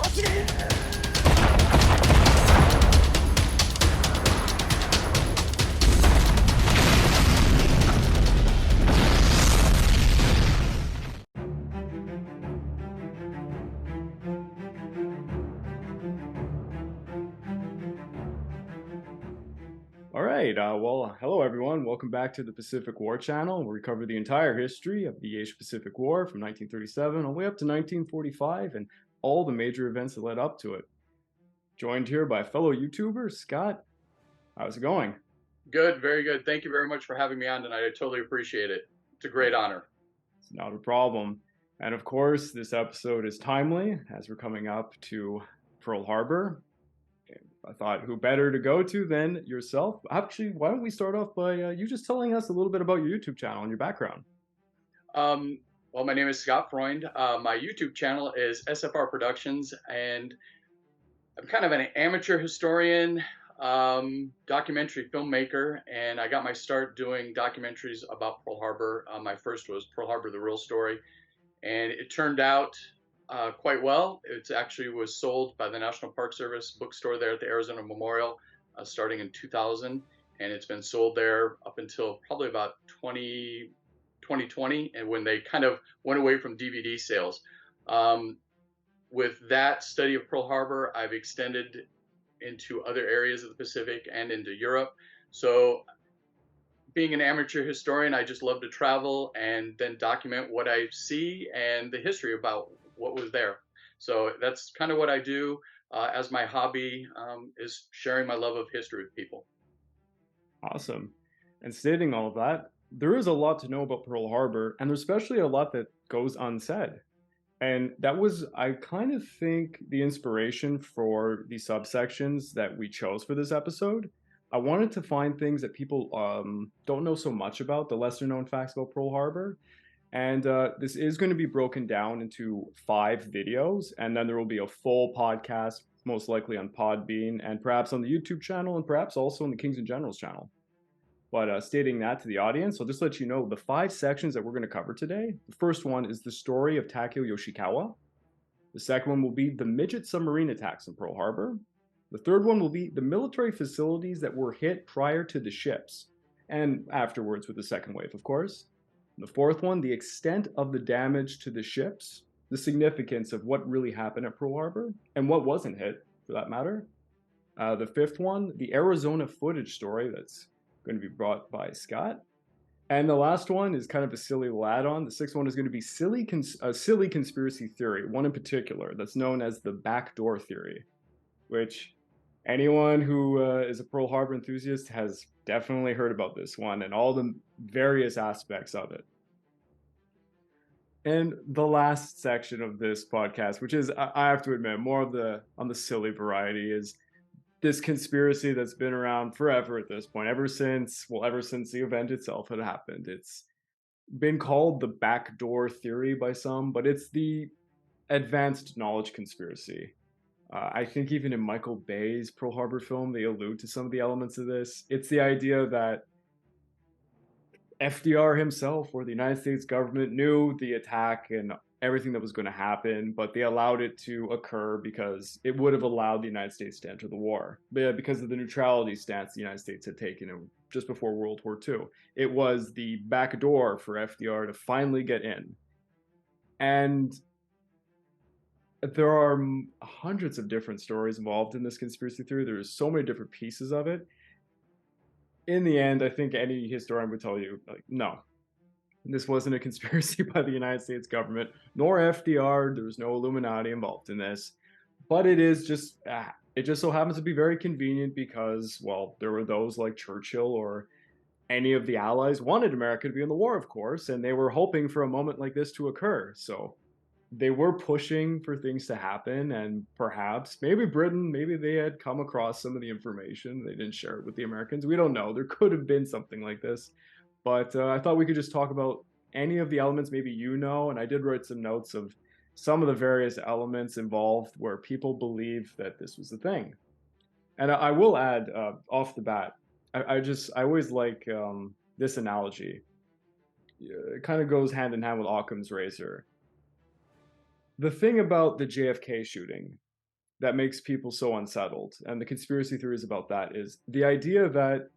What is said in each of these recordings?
All right. Well, hello, everyone. Welcome back to the Pacific War Channel, where we cover the entire history of the Asia-Pacific War from 1937 all the way up to 1945 and all the major events that led up to it. Joined here by fellow YouTuber, Scott. How's it going? Good, very good. Thank you very much for having me on tonight. I totally appreciate it. It's a great honor. It's not a problem. And of course, this episode is timely as we're coming up to Pearl Harbor. I thought, who better to go to than yourself? Actually, why don't we start off by you just telling us a little bit about your YouTube channel and your background? Well, my name is Scott Freund. My YouTube channel is SFR Productions, and I'm kind of an amateur historian, documentary filmmaker, and I got my start doing documentaries about Pearl Harbor. My first was Pearl Harbor: The Real Story, and it turned out quite well. It actually was sold by the National Park Service bookstore there at the Arizona Memorial starting in 2000, and it's been sold there up until probably about 2020, and when they kind of went away from DVD sales. With that study of Pearl Harbor, I've extended into other areas of the Pacific and into Europe. So being an amateur historian, I just love to travel and then document what I see and the history about what was there. So that's kind of what I do as my hobby, is sharing my love of history with people. Awesome. And stating all of that, there is a lot to know about Pearl Harbor, and there's especially a lot that goes unsaid. And that was, I kind of think, the inspiration for the subsections that we chose for this episode. I wanted to find things that people don't know so much about, the lesser known facts about Pearl Harbor. And this is going to be broken down into 5 videos, and then there will be a full podcast, most likely on Podbean, and perhaps on the YouTube channel, and perhaps also on the Kings and Generals channel. But stating that to the audience, I'll just let you know the 5 sections that we're going to cover today. The first one is the story of Takeo Yoshikawa. The second one will be the midget submarine attacks in Pearl Harbor. The third one will be the military facilities that were hit prior to the ships, and afterwards with the second wave, of course. The fourth one, the extent of the damage to the ships, the significance of what really happened at Pearl Harbor, and what wasn't hit, for that matter. The fifth one, the Arizona footage story that's going to be brought by Scott. And the last one is kind of a silly little add-on. The sixth one is going to be a silly conspiracy theory, one in particular that's known as the backdoor theory, which anyone who is a Pearl Harbor enthusiast has definitely heard about this one and all the various aspects of it. And the last section of this podcast, which is, I have to admit, more of on the silly variety, is this conspiracy that's been around forever at this point, ever since the event itself had happened. It's been called the backdoor theory by some, but it's the advanced knowledge conspiracy. I think even in Michael Bay's Pearl Harbor film, they allude to some of the elements of this. It's the idea that FDR himself or the United States government knew the attack and everything that was going to happen, but they allowed it to occur because it would have allowed the United States to enter the war. But because of the neutrality stance the United States had taken just before World War II. It was the back door for FDR to finally get in. And there are hundreds of different stories involved in this conspiracy theory. There's so many different pieces of it. In the end, I think any historian would tell you, like, no, this wasn't a conspiracy by the United States government, nor FDR. There was no Illuminati involved in this. But it just so happens to be very convenient because, well, there were those like Churchill or any of the allies wanted America to be in the war, of course, and they were hoping for a moment like this to occur. So they were pushing for things to happen, and perhaps maybe Britain, maybe they had come across some of the information. They didn't share it with the Americans. We don't know. There could have been something like this. But I thought we could just talk about any of the elements maybe you know, and I did write some notes of some of the various elements involved where people believe that this was the thing. And I will add off the bat, I always like this analogy. It kind of goes hand in hand with Occam's razor. The thing about the JFK shooting that makes people so unsettled. And the conspiracy theories about that is the idea that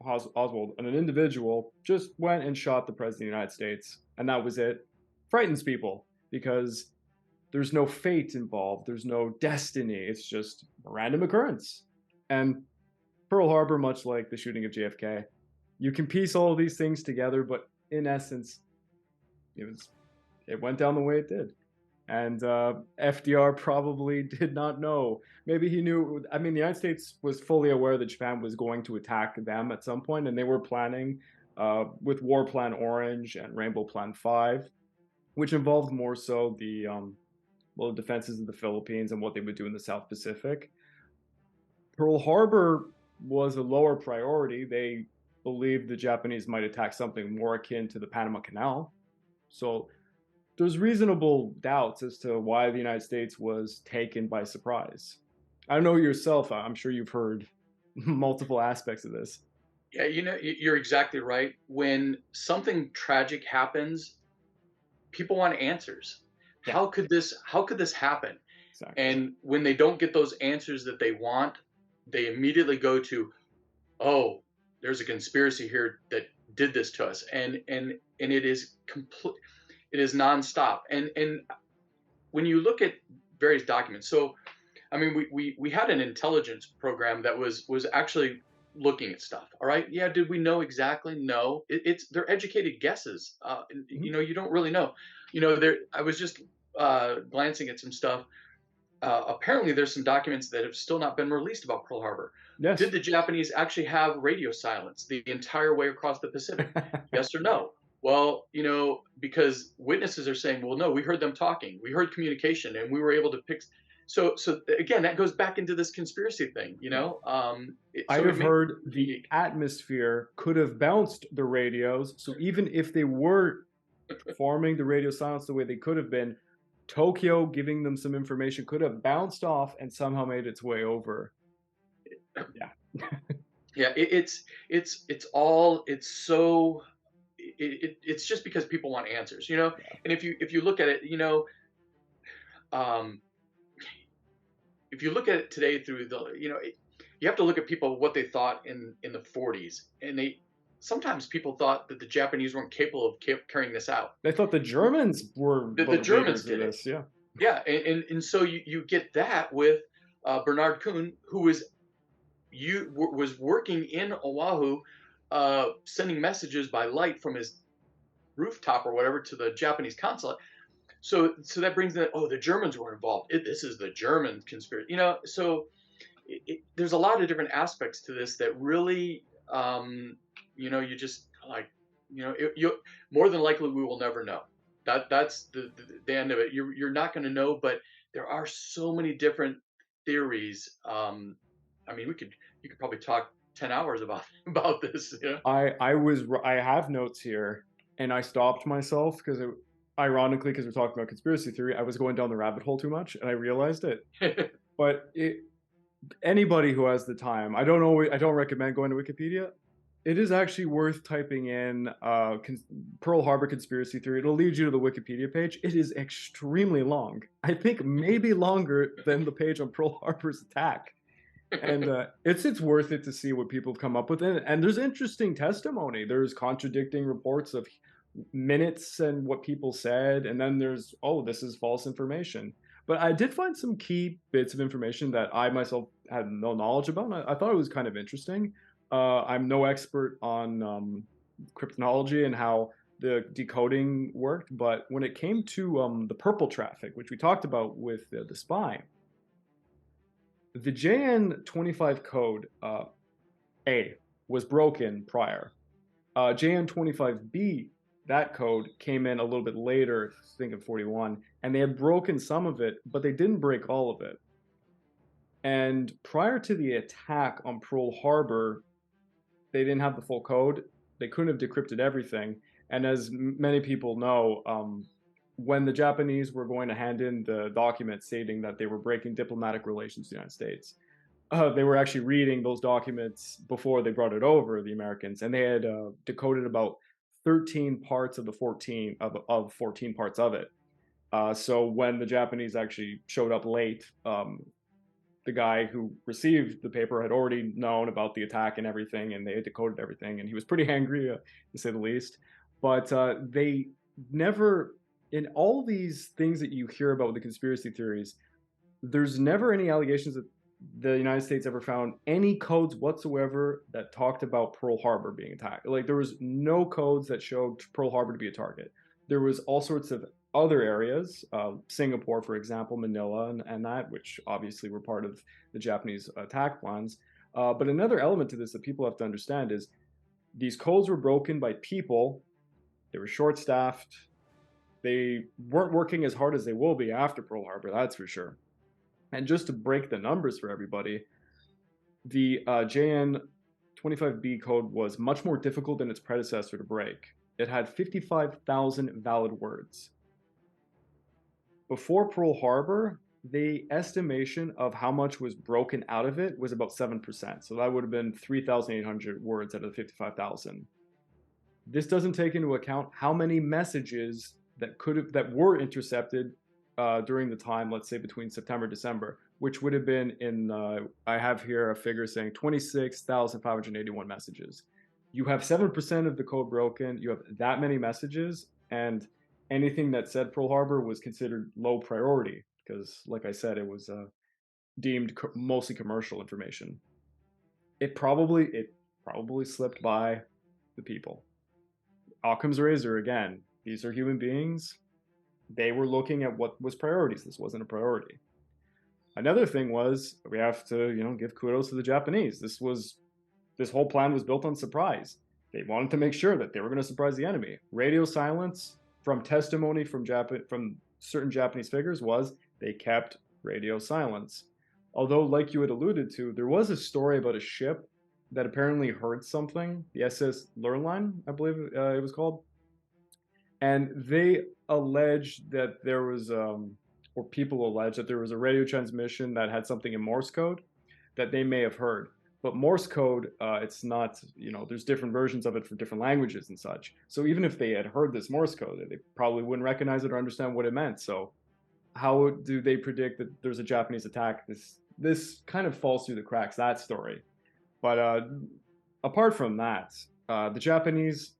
Oswald, an individual, just went and shot the president of the United States, and that was it, frightens people because there's no fate involved, there's no destiny, it's just a random occurrence. And Pearl Harbor, much like the shooting of JFK, you can piece all of these things together, but in essence, it was it went down the way it did. And FDR probably did not know. Maybe he knew. I mean, the United States was fully aware that Japan was going to attack them at some point, and they were planning with War Plan Orange and Rainbow Plan 5, which involved more so the well, the defenses of the Philippines and what they would do in the South Pacific. Pearl Harbor was a lower priority. They believed the Japanese might attack something more akin to the Panama Canal. So there's reasonable doubts as to why the United States was taken by surprise. I don't know yourself. I'm sure you've heard multiple aspects of this. Yeah, you're exactly right. When something tragic happens, people want answers. Yeah, How could this happen? exactly. And when they don't get those answers that they want, they immediately go to, oh, there's a conspiracy here that did this to us. And it is complete, it is nonstop. And when you look at various documents, so I mean, we had an intelligence program that was actually looking at stuff. All right, yeah. Did we know exactly? No. It's they're educated guesses. Mhm. You don't really know. There. I was just glancing at some stuff. Apparently, there's some documents that have still not been released about Pearl Harbor. Did Yes. the Japanese actually have radio silence the entire way across the Pacific? Yes or no? Well, because witnesses are saying, well, no, we heard them talking, we heard communication, and we were able to pick. So again, that goes back into this conspiracy thing, I so it have makes heard it the unique. atmosphere could have bounced the radios. So even if they were performing the radio silence the way they could have been, Tokyo giving them some information could have bounced off and somehow made its way over. Yeah. Yeah, it's so it's just because people want answers, and if you look at it, um, if you look at it today through you have to look at people what they thought in the 40s, and they sometimes people thought that the Japanese weren't capable of carrying this out. They thought the Germans were The Germans leaders of did it. this. Yeah. Yeah, and so you get that with Bernard Kuhn, who was working in Oahu, sending messages by light from his rooftop or whatever to the Japanese consulate. So that brings in, oh, the Germans were involved. This is the German conspiracy, So there's a lot of different aspects to this that really, you just like, you more than likely we will never know. That's the end of it. You're not going to know, but there are so many different theories. I mean, you could probably talk 10 hours about about this. I have notes here, and I stopped myself because ironically, because we're talking about conspiracy theory, I was going down the rabbit hole too much, and I realized it. But anybody who has the time, I don't recommend going to Wikipedia. It is actually worth typing in Pearl Harbor conspiracy theory. It'll lead you to the Wikipedia page. It is extremely long. I think maybe longer than the page on Pearl Harbor's attack. And it's worth it to see what people have come up with. And there's interesting testimony. There's contradicting reports of minutes and what people said, and then there's, oh, this is false information. But I did find some key bits of information that I myself had no knowledge about. And I thought it was kind of interesting. I'm no expert on cryptonology and how the decoding worked, but when it came to the purple traffic, which we talked about with the spy, the JN25 code A was broken prior. JN25B, that code came in a little bit later, I think in 41, and they had broken some of it, but they didn't break all of it. And prior to the attack on Pearl Harbor, they didn't have the full code. They couldn't have decrypted everything. And as many people know, when the Japanese were going to hand in the document stating that they were breaking diplomatic relations with the United States, they were actually reading those documents before they brought it over, the Americans, and they had decoded about 13 parts of the 14 of 14 parts of it. So when the Japanese actually showed up late, the guy who received the paper had already known about the attack and everything, and they had decoded everything, and he was pretty angry, to say the least. But they never, in all these things that you hear about with the conspiracy theories, there's never any allegations that the United States ever found any codes whatsoever that talked about Pearl Harbor being attacked. Like there was no codes that showed Pearl Harbor to be a target. There was all sorts of other areas, Singapore, for example, Manila, and that, which obviously were part of the Japanese attack plans. But another element to this that people have to understand is these codes were broken by people. They were short-staffed. They weren't working as hard as they will be after Pearl Harbor, that's for sure. And just to break the numbers for everybody, the JN 25B code was much more difficult than its predecessor to break. It had 55,000 valid words. Before Pearl Harbor, the estimation of how much was broken out of it was about 7%. So that would have been 3,800 words out of the 55,000. This doesn't take into account how many messages that were intercepted during the time, let's say between September and December, which would have been in. I have here a figure saying 26,581 messages. You have 7% of the code broken. You have that many messages, and anything that said Pearl Harbor was considered low priority because, like I said, it was deemed mostly commercial information. It probably slipped by the people. Occam's razor again. These are human beings. They were looking at what was priorities. This wasn't a priority. Another thing was we have to, give kudos to the Japanese. This whole plan was built on surprise. They wanted to make sure that they were going to surprise the enemy. Radio silence, from testimony from certain Japanese figures, was they kept radio silence. Although, like you had alluded to, there was a story about a ship that apparently heard something, the SS Lurline, I believe it was called, and they alleged that there was, or people allege that there was a radio transmission that had something in Morse code that they may have heard. But Morse code, it's not, there's different versions of it for different languages and such. So even if they had heard this Morse code, they probably wouldn't recognize it or understand what it meant. So how do they predict that there's a Japanese attack? This kind of falls through the cracks, that story. But apart from that, the Japanese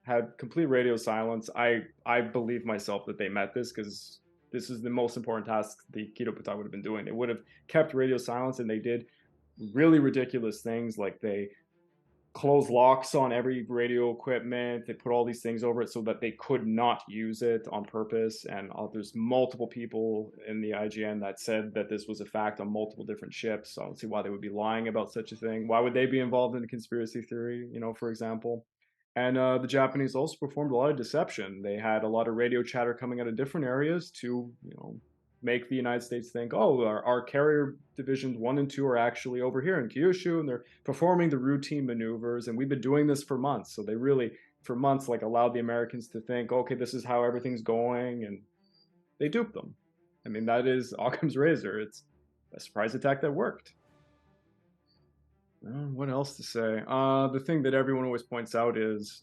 had complete radio silence. I believe myself that they met this because this is the most important task the Kido Butai would have been doing. They would have kept radio silence, and they did really ridiculous things like they closed locks on every radio equipment. They put all these things over it so that they could not use it on purpose. And there's multiple people in the IGN that said that this was a fact on multiple different ships. So I don't see why they would be lying about such a thing. Why would they be involved in a conspiracy theory, for example? And the Japanese also performed a lot of deception. They had a lot of radio chatter coming out of different areas to, make the United States think, oh, our carrier divisions 1 and 2 are actually over here in Kyushu, and they're performing the routine maneuvers, and we've been doing this for months. So they really, for months, like allowed the Americans to think, okay, this is how everything's going, and they duped them. I mean, that is Occam's razor. It's a surprise attack that worked. What else to say? The thing that everyone always points out is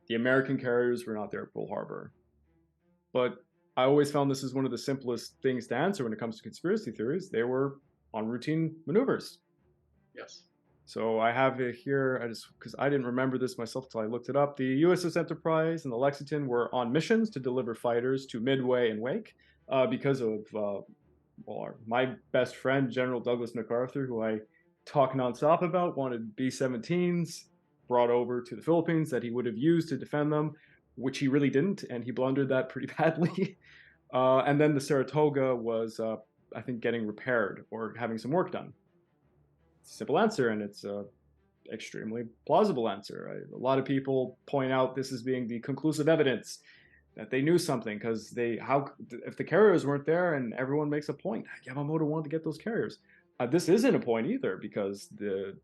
the American carriers were not there at Pearl Harbor. But I always found this is one of the simplest things to answer when it comes to conspiracy theories. They were on routine maneuvers. Yes. So I have it here. Because I didn't remember this myself until I looked it up. The USS Enterprise and the Lexington were on missions to deliver fighters to Midway and Wake because of my best friend General Douglas MacArthur, who I talk nonstop about, wanted B-17s brought over to the Philippines that he would have used to defend them, which he really didn't, and he blundered that pretty badly. And then the Saratoga was, I think, getting repaired or having some work done. It's a simple answer, and it's an extremely plausible answer. A lot of people point out this as being the conclusive evidence that they knew something because if the carriers weren't there, and everyone makes a point, Yamamoto wanted to get those carriers. This isn't a point either because the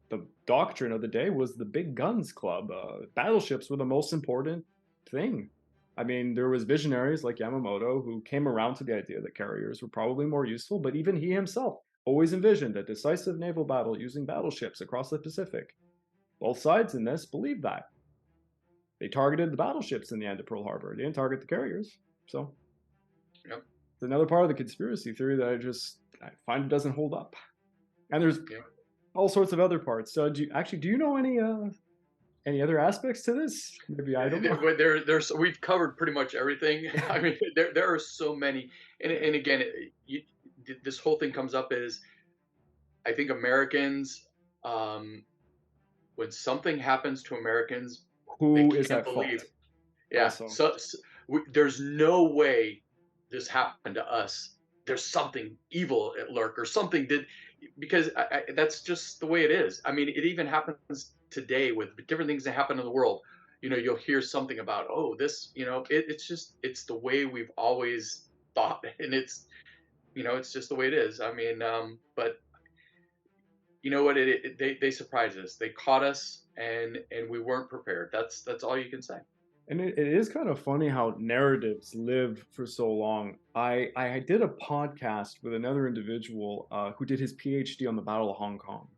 doctrine of the day was the big guns club. Battleships were the most important thing. I mean, there was visionaries like Yamamoto who came around to the idea that carriers were probably more useful, but even he himself always envisioned a decisive naval battle using battleships across the Pacific. Both sides in this believed that. They targeted the battleships in the end of Pearl Harbor. They didn't target the carriers. So, Yep. it's another part of the conspiracy theory that I find doesn't hold up. And there's Yeah. all sorts of other parts. So do you know any other aspects to this? Maybe I don't know. There's we've covered pretty much everything. I mean, there are so many, and again, this whole thing comes up is I think Americans, um, when something happens to Americans, they Who is can't at believe. fault Yeah, also? there's no way this happened to us. There's something evil at lurk or something did because that's just the way it is. I mean, it even happens today with different things that happen in the world. You know, you'll hear something about, oh, this, it's just it's the way we've always thought, and it's just the way it is. I mean, but you know what? They surprised us. They caught us, and we weren't prepared. That's all you can say. And it is kind of funny how narratives live for so long. I did a podcast with another individual who did his PhD on the Battle of Hong Kong,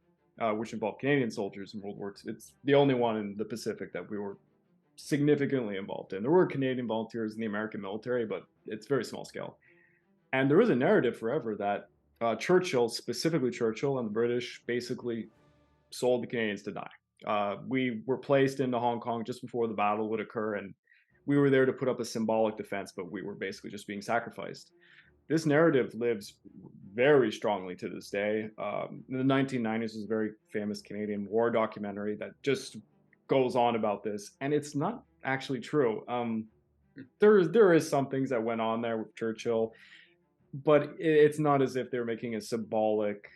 which involved Canadian soldiers in World War II. It's the only one in the Pacific that we were significantly involved in. There were Canadian volunteers in the American military, but it's very small scale. And there was a narrative forever that Churchill, specifically Churchill, and the British basically sold the Canadians to die. We were placed into Hong Kong just before the battle would occur, and we were there to put up a symbolic defense, but we were basically just being sacrificed. This narrative lives very strongly to this day. In the 1990s, was a very famous Canadian war documentary that just goes on about this, and it's not actually true. There is some things that went on there with Churchill, but it's not as if they're making a symbolic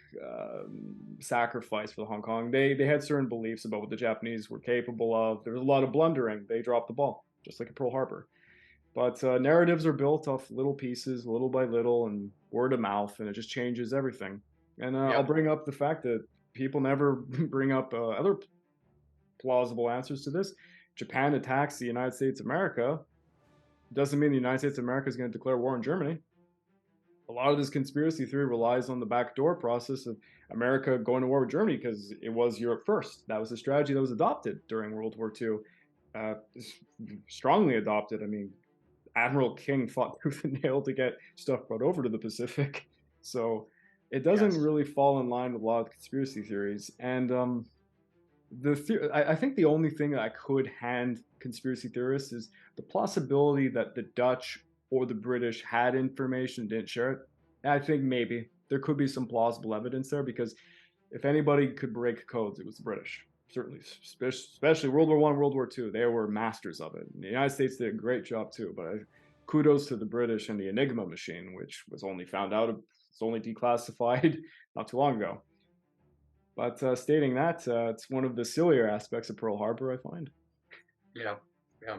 sacrifice for Hong Kong. They had certain beliefs about what the Japanese were capable of. There was a lot of blundering. They dropped the ball, just like at Pearl Harbor. But narratives are built off little pieces, little by little, and word of mouth, and it just changes everything. And I'll Yep. bring up the fact that people never bring up other plausible answers to this. Japan attacks the United States of America. Doesn't mean the United States of America is going to declare war on Germany. A lot of this conspiracy theory relies on the backdoor process of America going to war with Germany because it was Europe first. That was the strategy that was adopted during World War II. Uh, Strongly adopted. I mean, Admiral King fought tooth and nail to get stuff brought over to the Pacific. So it doesn't Yes. really fall in line with a lot of conspiracy theories. And I think the only thing that I could hand conspiracy theorists is the possibility that the Dutch or the British had information, didn't share it. I think maybe there could be some plausible evidence there because if anybody could break codes, it was the British. Certainly, especially World War One, World War Two, they were masters of it. And the United States did a great job too. But kudos to the British and the Enigma machine, which was only found out, it's only declassified not too long ago. But stating that, it's one of the sillier aspects of Pearl Harbor, I find. Yeah. Yeah.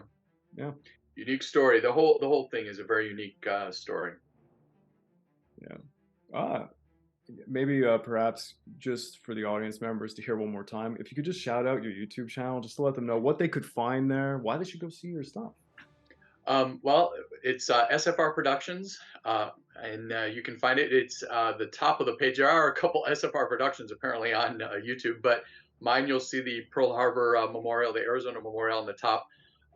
Yeah, Unique story. The whole thing is a very unique story. yeah. Ah, maybe perhaps just for the audience members to hear one more time, if you could just shout out your YouTube channel, just to let them know what they could find there, why they should go see your stuff. Well, it's SFR Productions, and you can find it. It's the top of the page. There are a couple SFR Productions apparently on YouTube, but mine you'll see the Pearl Harbor Memorial, the Arizona Memorial on the top.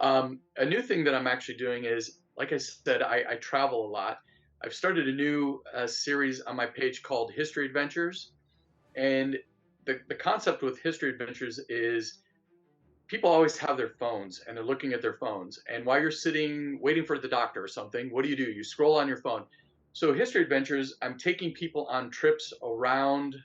A new thing that I'm actually doing is, like I said, I travel a lot. I've started a new series on my page called History Adventures, and the concept with History Adventures is people always have their phones and they're looking at their phones. And while you're sitting waiting for the doctor or something, what do? You scroll on your phone. So, History Adventures, I'm taking people on trips around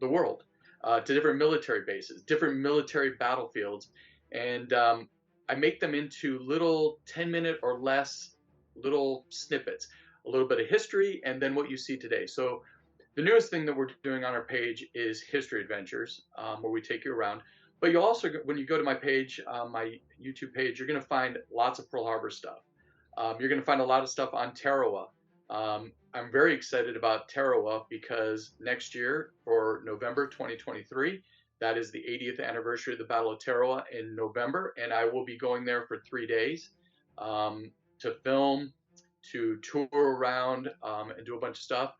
the world to different military bases, different military battlefields. And I make them into little 10-minute or less little snippets, a little bit of history, and then what you see today. So, the newest thing that we're doing on our page is History Adventures, where we take you around. But you also, when you go to my page, my YouTube page, you're going to find lots of Pearl Harbor stuff. You're going to find a lot of stuff on Tarawa. I'm very excited about Tarawa because next year, for November 2023, that is the 80th anniversary of the Battle of Tarawa in November, and I will be going there for 3 days to film, to tour around, and do a bunch of stuff.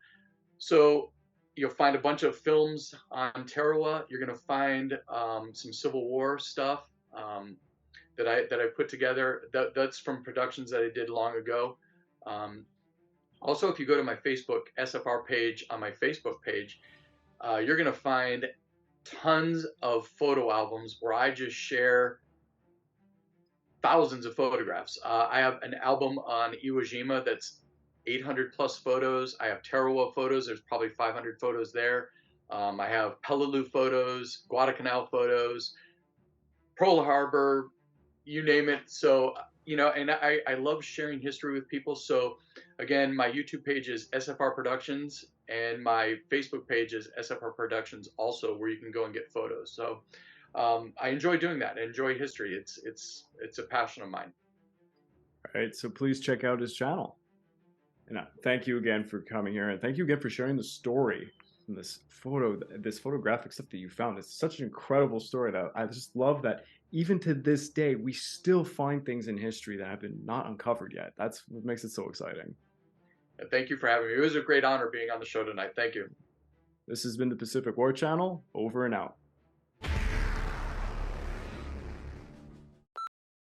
So you'll find a bunch of films on Tarawa. You're going to find some Civil War stuff that I put together. That's from productions that I did long ago. Um, Also, if you go to my Facebook SFR page on my Facebook page, you're going to find tons of photo albums where I just share thousands of photographs. I have an album on Iwo Jima that's 800 plus photos. I have Tarawa photos. There's probably 500 photos there. I have Peleliu photos, Guadalcanal photos, Pearl Harbor, you name it. So, and I love sharing history with people. So, again, my YouTube page is SFR Productions, and my Facebook page is SFR Productions, also, where you can go and get photos. So, I enjoy doing that. I enjoy history. It's a passion of mine. All right, so please check out his channel. And thank you again for coming here, and thank you again for sharing the story and this photographic stuff that you found. It's such an incredible story that I just love that even to this day we still find things in history that have been not uncovered yet. That's what makes it so exciting. And thank you for having me. It was a great honor being on the show tonight. Thank you. This has been the Pacific War Channel. Over and out.